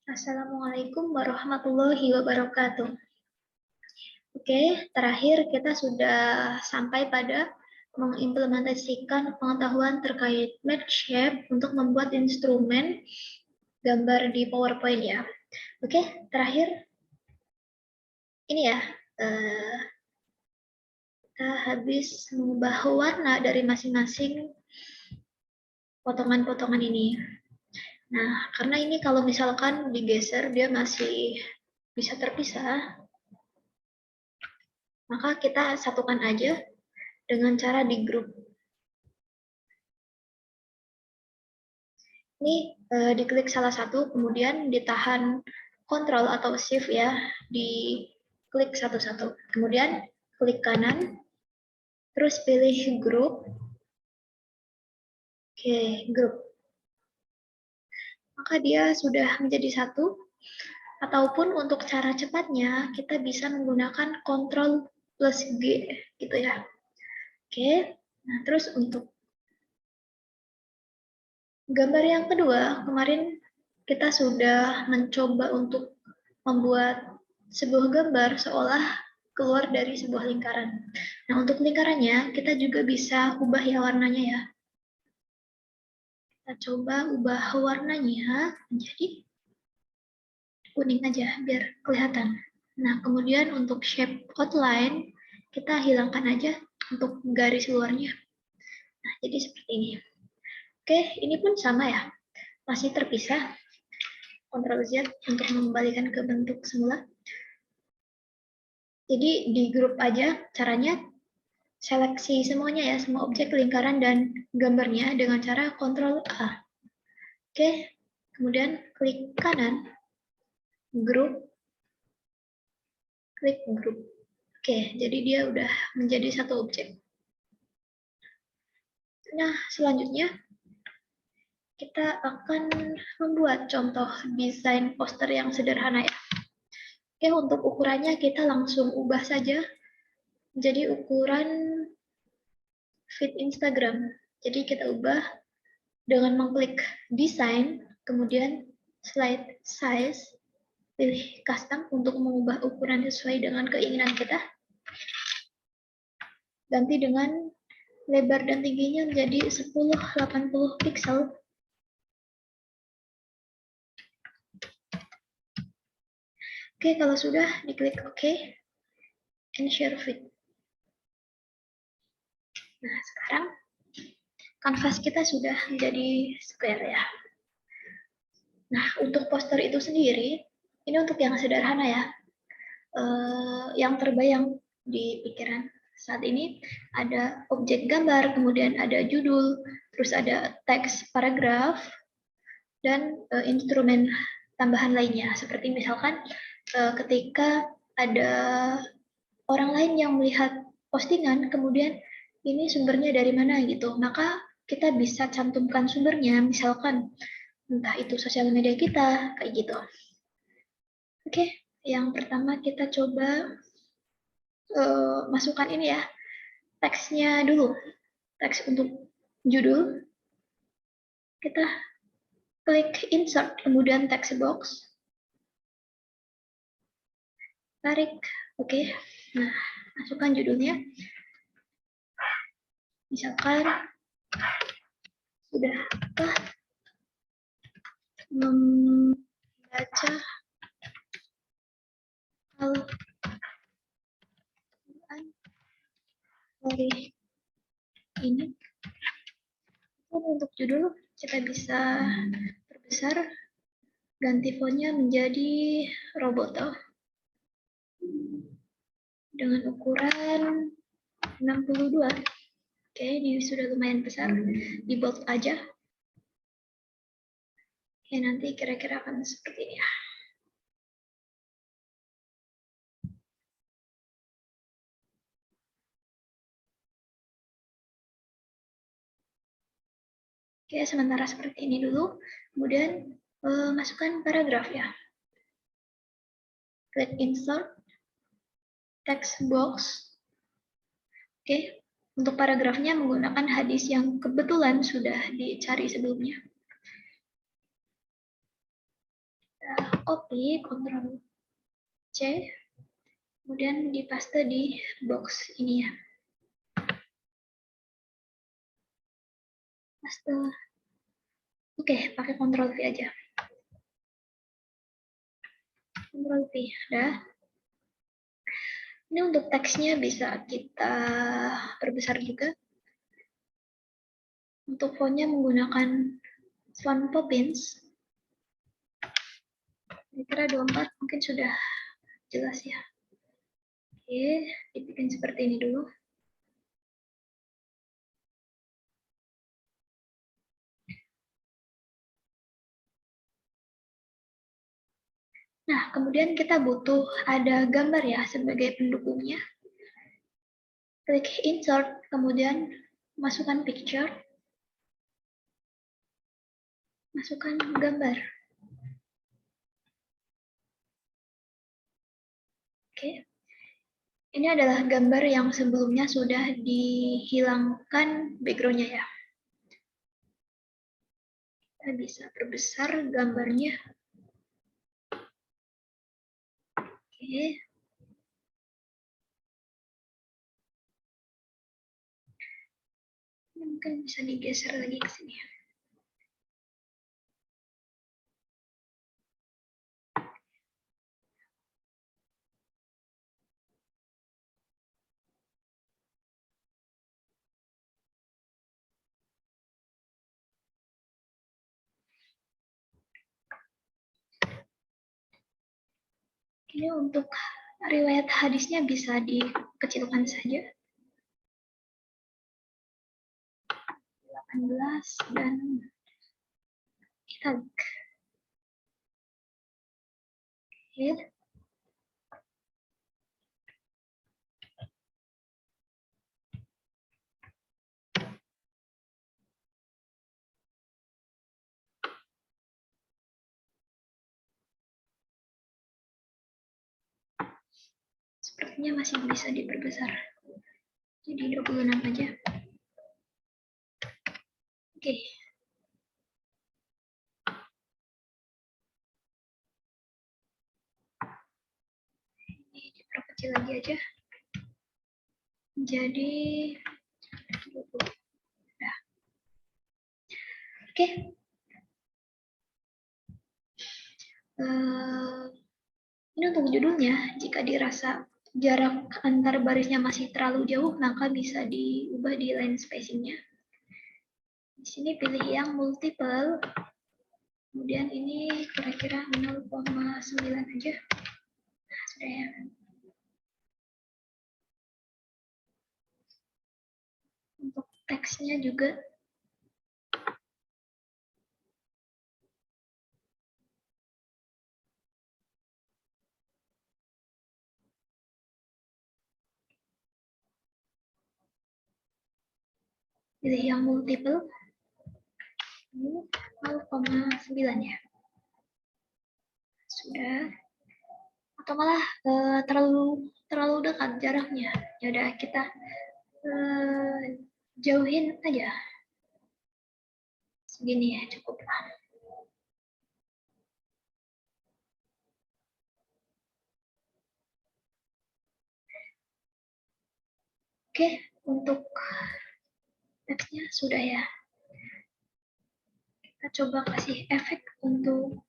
Assalamualaikum warahmatullahi wabarakatuh. Oke, terakhir kita sudah sampai pada mengimplementasikan pengetahuan terkait Match Shape untuk membuat instrumen gambar di PowerPoint ya. Oke, terakhir ini ya, kita habis mengubah warna dari masing-masing potongan-potongan ini. Nah, karena ini kalau misalkan digeser dia masih bisa terpisah, maka kita satukan aja dengan cara di grup. Ini diklik salah satu, kemudian ditahan Ctrl atau Shift ya, diklik satu-satu. Kemudian klik kanan, terus pilih grup. Oke, grup. Maka dia sudah menjadi satu. Ataupun untuk cara cepatnya, kita bisa menggunakan Ctrl plus G, gitu ya. Oke, nah terus untuk gambar yang kedua, kemarin kita sudah mencoba untuk membuat sebuah gambar seolah keluar dari sebuah lingkaran. Nah, untuk lingkarannya, kita juga bisa ubah ya warnanya ya. Kita coba ubah warnanya menjadi kuning aja, biar kelihatan. Nah, kemudian untuk shape outline, kita hilangkan aja untuk garis luarnya. Nah, jadi seperti ini. Oke, ini pun sama ya. Masih terpisah. Ctrl Z untuk mengembalikan ke bentuk semula. Jadi di grup aja caranya seleksi semuanya ya, semua objek, lingkaran, dan gambarnya dengan cara Ctrl A. Oke, kemudian klik kanan, grup, klik grup. Oke, jadi dia udah menjadi satu objek. Nah, selanjutnya kita akan membuat contoh desain poster yang sederhana ya. Oke, untuk ukurannya kita langsung ubah saja jadi ukuran feed Instagram. Jadi kita ubah dengan mengklik desain, kemudian slide size, pilih custom untuk mengubah ukuran sesuai dengan keinginan kita. Ganti dengan lebar dan tingginya menjadi 1080 pixel. Oke, kalau sudah diklik OK and share feed. Nah, sekarang kanvas kita sudah menjadi square ya. Nah, untuk poster itu sendiri, ini untuk yang sederhana ya. Yang terbayang di pikiran saat ini ada objek gambar, kemudian ada judul, terus ada teks paragraf, dan instrumen tambahan lainnya. Seperti misalkan ketika ada orang lain yang melihat postingan, kemudian ini sumbernya dari mana gitu, maka kita bisa cantumkan sumbernya, misalkan entah itu sosial media kita, kayak gitu. Oke, yang pertama kita coba masukkan ini ya, teksnya dulu. Teks untuk judul, kita klik insert, kemudian text box, tarik, oke. Nah, masukkan judulnya. Misalkan, sudahkah membaca Al-Quran hari ini? Untuk judul, kita bisa perbesar, ganti fontnya menjadi Roboto dengan ukuran 62. Oke, ini sudah lumayan besar, di bold aja. Oke, nanti kira-kira akan seperti ini ya. Oke, sementara seperti ini dulu. Kemudian masukkan paragraf ya. Klik insert, text box. Oke, untuk paragrafnya menggunakan hadis yang kebetulan sudah dicari sebelumnya. copy, Ctrl C, kemudian dipaste di box ini ya. Paste. Oke, pakai Ctrl V aja. Ctrl V, udah. Ini untuk teksnya bisa kita perbesar juga. Untuk fontnya menggunakan font Poppins. Kira-kira 24 mungkin sudah jelas ya. Oke, dibikin seperti ini dulu. Nah, kemudian kita butuh ada gambar ya sebagai pendukungnya. Klik insert, kemudian masukkan picture. Masukkan gambar. Oke. Ini adalah gambar yang sebelumnya sudah dihilangkan background-nya ya. Kita bisa perbesar gambarnya. Oke. Ini mungkin bisa digeser lagi ke sini. Ini untuk riwayat hadisnya bisa dikecilkan saja. 18 dan kita Oke. Sepertinya masih bisa diperbesar. Jadi 26 aja. Oke. Ini diperkecil lagi aja. Jadi 20. Nah. Oke. Ini untuk judulnya, jika dirasa jarak antar barisnya masih terlalu jauh, maka bisa diubah di line spacing-nya. Di sini pilih yang multiple, kemudian ini kira-kira 0,9 aja. Nah, sudah ya. Untuk teksnya juga pilih yang multiple, ini 0,9 ya. Sudah. Atau malah terlalu dekat jaraknya. Ya udah kita jauhin aja. Segini ya cukup lah. Oke, untuk teksnya sudah ya. Kita coba kasih efek untuk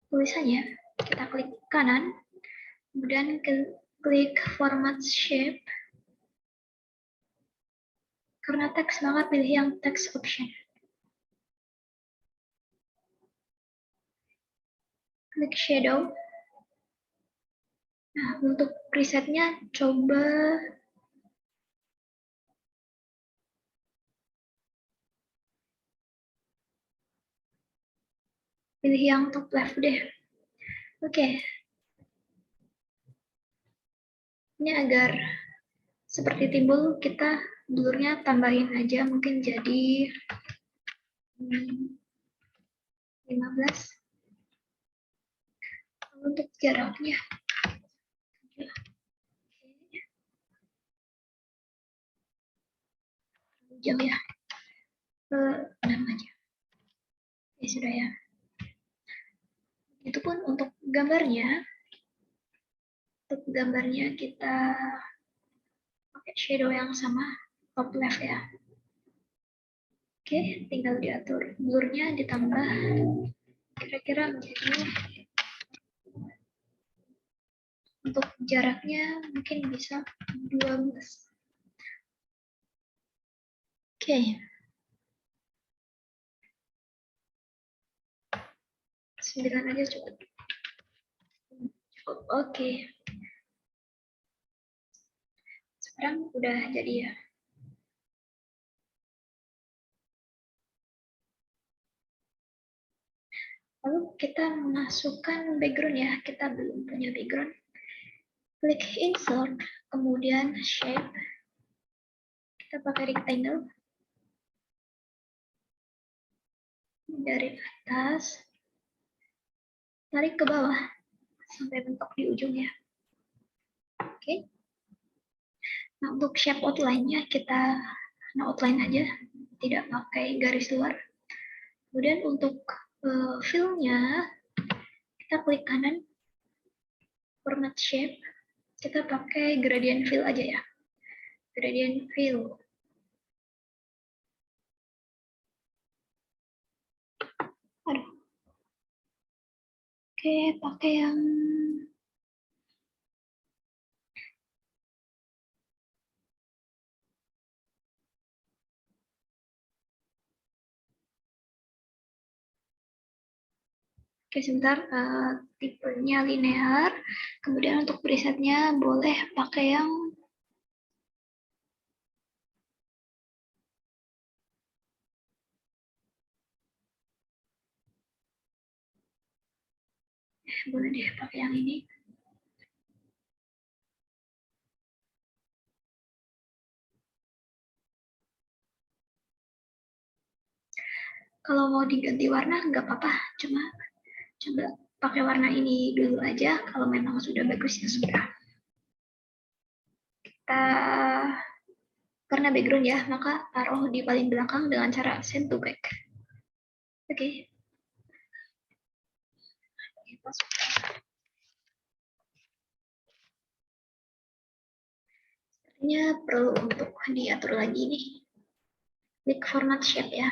tulisannya. Kita klik kanan, kemudian klik format shape. Karena teks, maka pilih yang text option. Klik shadow. Nah, untuk presetnya coba pilih yang top left deh. Oke. Ini agar seperti timbul, kita blurnya tambahin aja, mungkin jadi 15. Untuk jaraknya jauh ya, 6 aja. Oke, sudah ya. Itu pun untuk gambarnya. Untuk gambarnya kita pakai shadow yang sama, top left ya. Oke, tinggal diatur blurnya, ditambah kira-kira menjadi, untuk jaraknya mungkin bisa 12. Oke. 9 aja cukup. Cukup, oke. Sekarang udah jadi ya. Lalu kita masukkan background ya. Kita belum punya background. Klik insert, kemudian shape. Kita pakai rectangle. Dari atas, tarik ke bawah sampai mentok di ujungnya. Oke. Nah, untuk shape outline-nya kita outline aja, tidak pakai garis luar. Kemudian untuk fill-nya, kita klik kanan, format shape, kita pakai gradient fill aja ya. Gradient fill. Aduh. Oke, pakai yang Oke, sebentar, tipenya linear. Kemudian untuk presetnya boleh pakai yang boleh deh pakai yang ini. Kalau mau diganti warna nggak apa-apa, cuma coba pakai warna ini dulu aja. Kalau memang sudah bagus ya sudah. Kita karena background ya, maka taruh di paling belakang dengan cara send to back. Oke. Sepertinya perlu untuk diatur lagi nih. Klik format shape ya.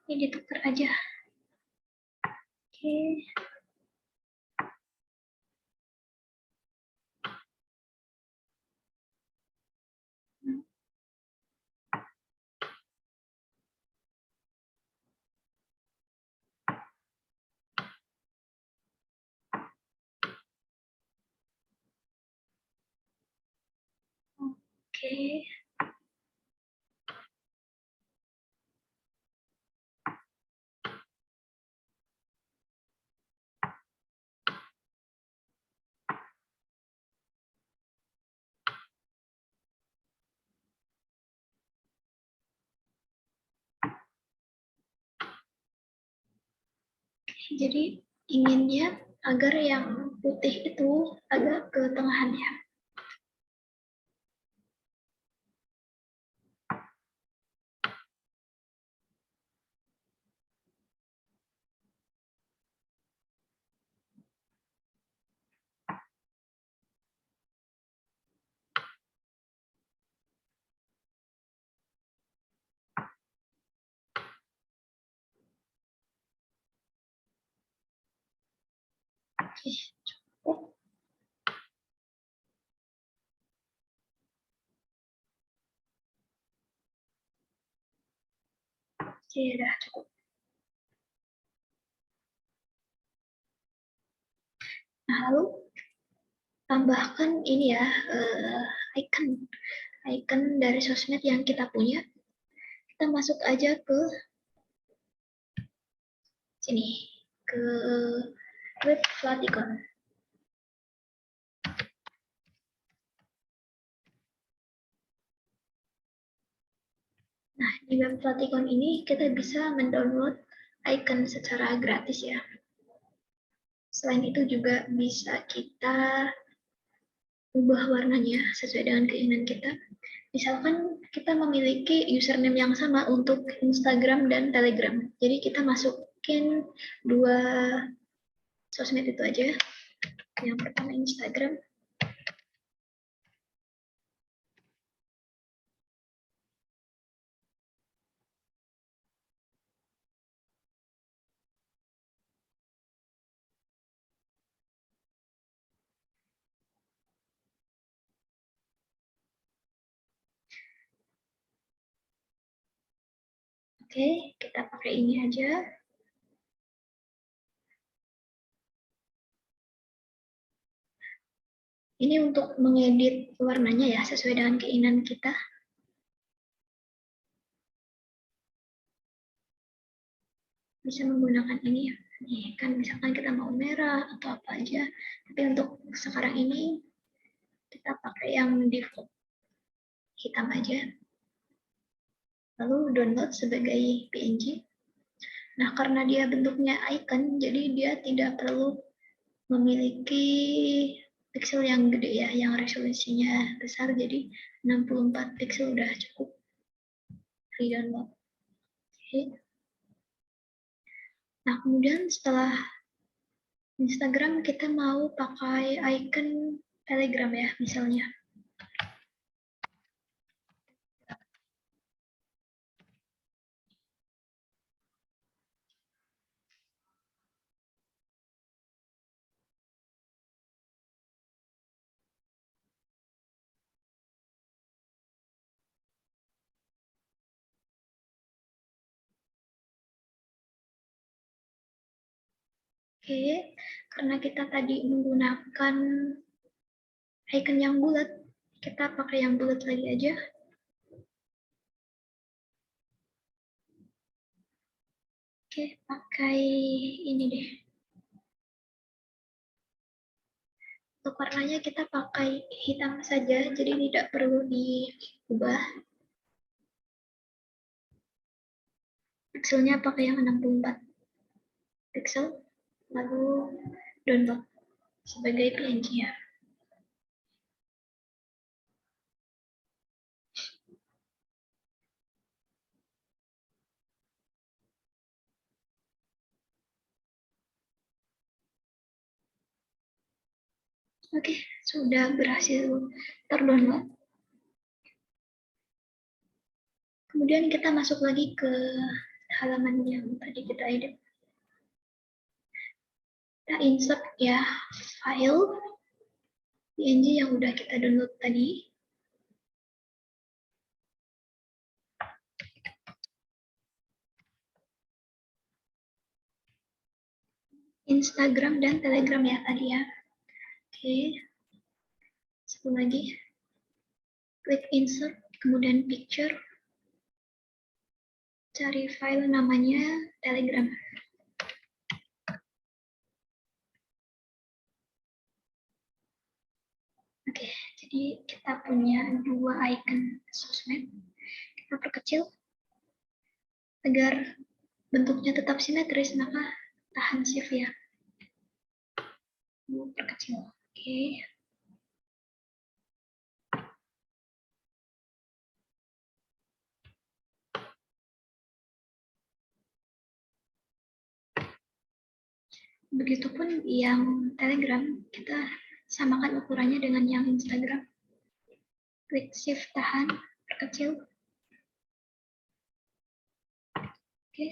Ini ditukar aja. Oke. Oke. Jadi inginnya agar yang putih itu agak ke tengahannya. Oke, cukup. Oke, udah cukup. Nah, lalu tambahkan ini ya, icon dari sosmed yang kita punya. Kita masuk aja ke sini, ke web Flaticon. Nah, di web Flaticon ini kita bisa mendownload icon secara gratis ya. Selain itu juga bisa kita ubah warnanya sesuai dengan keinginan kita. Misalkan kita memiliki username yang sama untuk Instagram dan Telegram. Jadi kita masukin dua sosmed itu aja. Yang pertama Instagram. Oke, kita pakai ini aja. Ini untuk mengedit warnanya ya, sesuai dengan keinginan kita. Bisa menggunakan ini. Nih, kan misalkan kita mau merah atau apa aja. Tapi untuk sekarang ini, kita pakai yang default. Hitam aja. Lalu download sebagai PNG. Nah, karena dia bentuknya icon, jadi dia tidak perlu memiliki pixel yang gede ya, yang resolusinya besar, jadi 64 pixel udah cukup free download. Oke. Nah, kemudian setelah Instagram kita mau pakai icon Telegram ya, misalnya. Oke, karena kita tadi menggunakan icon yang bulat, kita pakai yang bulat lagi aja. Oke, pakai ini deh. Untuk warnanya kita pakai hitam saja, jadi tidak perlu diubah. Pixelnya pakai yang 64 pixel, lalu download sebagai PNG ya. Oke, sudah berhasil terdownload. Kemudian kita masuk lagi ke halaman yang tadi kita edit. Kita insert ya file PNG yang udah kita download tadi. Instagram dan Telegram ya tadi ya. Oke. Satu lagi. Klik insert, kemudian picture. Cari file namanya Telegram. Oke, jadi kita punya dua icon sosmed. Kita perkecil agar bentuknya tetap simetris, maka tahan shift ya. Perkecil. Oke. Begitupun yang Telegram, kita samakan ukurannya dengan yang Instagram. Klik shift tahan, perkecil. Oke.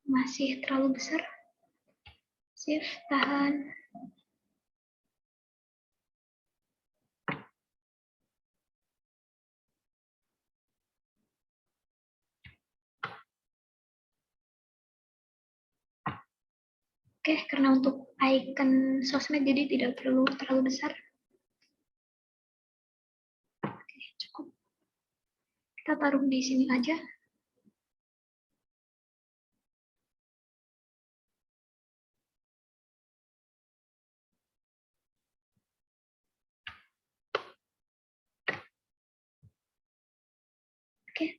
Masih terlalu besar. Shift tahan. Oke, karena untuk icon sosmed jadi tidak perlu terlalu besar. Oke, cukup. Kita taruh di sini aja. Oke.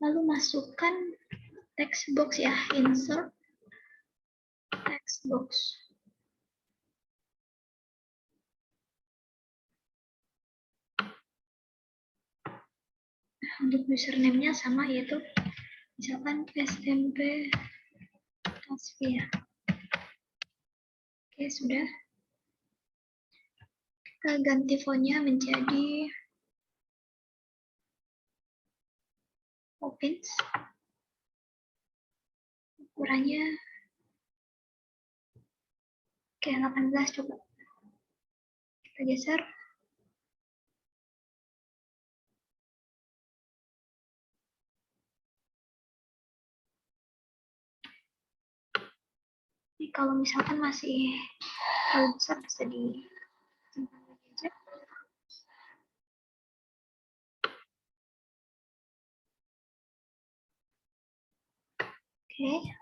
Lalu masukkan text box ya, insert text box. Untuk username-nya sama, yaitu misalkan SMP Tasfia. Oke, sudah. Kita ganti fontnya menjadi Opens. Ukurannya oke, 18 coba. Kita geser. Jadi kalau misalkan masih terlalu besar bisa di lagi aja. Oke.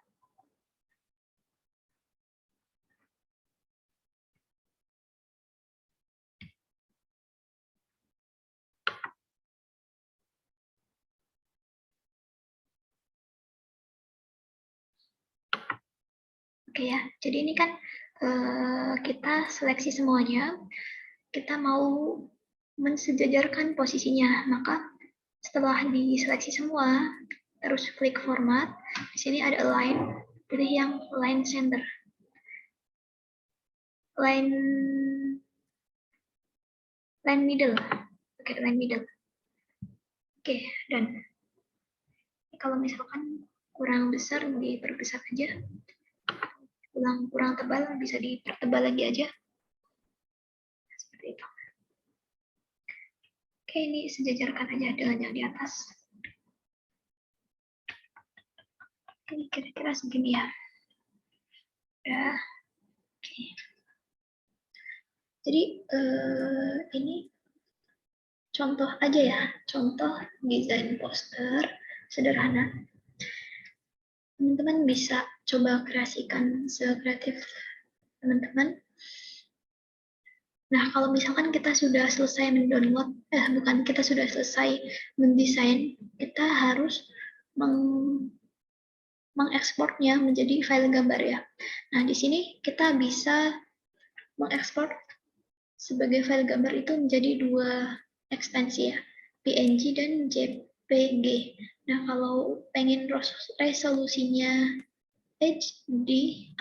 Oke ya, jadi ini kan kita seleksi semuanya, kita mau mensejajarkan posisinya, maka setelah diseleksi semua, terus klik format, di sini ada align, pilih yang line center, line middle, oke, line middle, oke, dan kalau misalkan kurang besar diperbesar aja, kurang tebal bisa dipertebal lagi aja. Seperti itu. Oke, ini sejajarkan aja dengan yang di atas. Oke, kira-kira segini ya. Udah. Oke. Jadi ini contoh aja ya, contoh desain poster sederhana. Teman-teman bisa coba kreasikan sekreatif teman-teman. Nah, kalau misalkan kita sudah selesai mendownload, bukan, kita sudah selesai mendesain, kita harus mengekspornya menjadi file gambar ya. Nah, di sini kita bisa mengekspor sebagai file gambar itu menjadi dua ekstensi ya, PNG dan JPG. Nah, kalau pengen resolusinya HD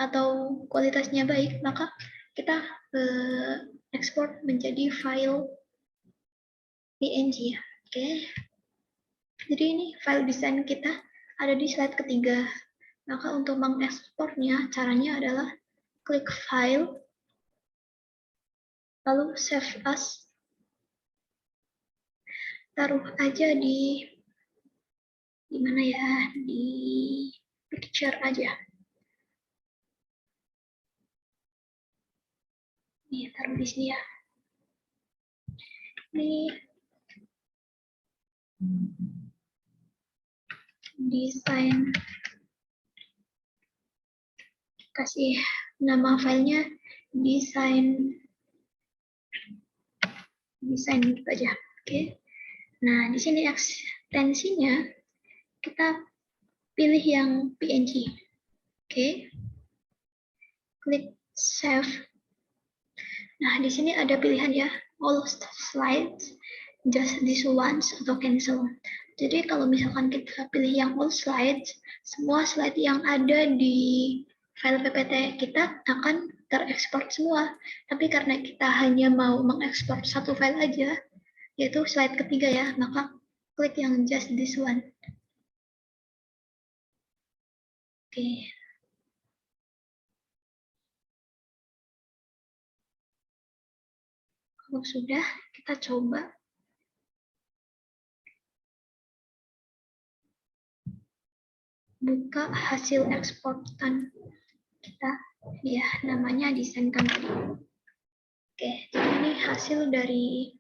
atau kualitasnya baik, maka kita ekspor menjadi file PNG ya. Oke. Jadi ini file desain kita ada di slide ketiga. Maka untuk mengekspornya, caranya adalah klik file, lalu save as, taruh aja di mana ya, di picture aja. Nih, taruh di sini ya. Ini desain, kasih nama filenya desain gitu aja. Oke. Nah, di sini ekstensinya kita pilih yang PNG. Oke. Klik save. Nah, di sini ada pilihan ya, all slides, just this once, atau cancel. Jadi kalau misalkan kita pilih yang all slides, semua slide yang ada di file PPT kita akan terekspor semua. Tapi karena kita hanya mau mengekspor satu file aja, yaitu slide ketiga ya, maka klik yang just this one. Oke. Kalau sudah, kita coba buka hasil eksportan kita, ya namanya desain kan tadi. Oke, jadi ini hasil dari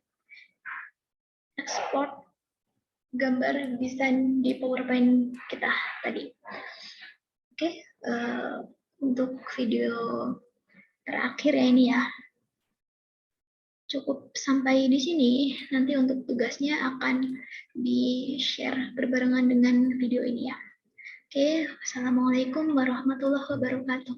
ekspor gambar desain di PowerPoint kita tadi. Oke, untuk video terakhir ya ini ya, cukup sampai di sini. Nanti untuk tugasnya akan di-share berbarengan dengan video ini ya. Oke, Assalamualaikum warahmatullahi wabarakatuh.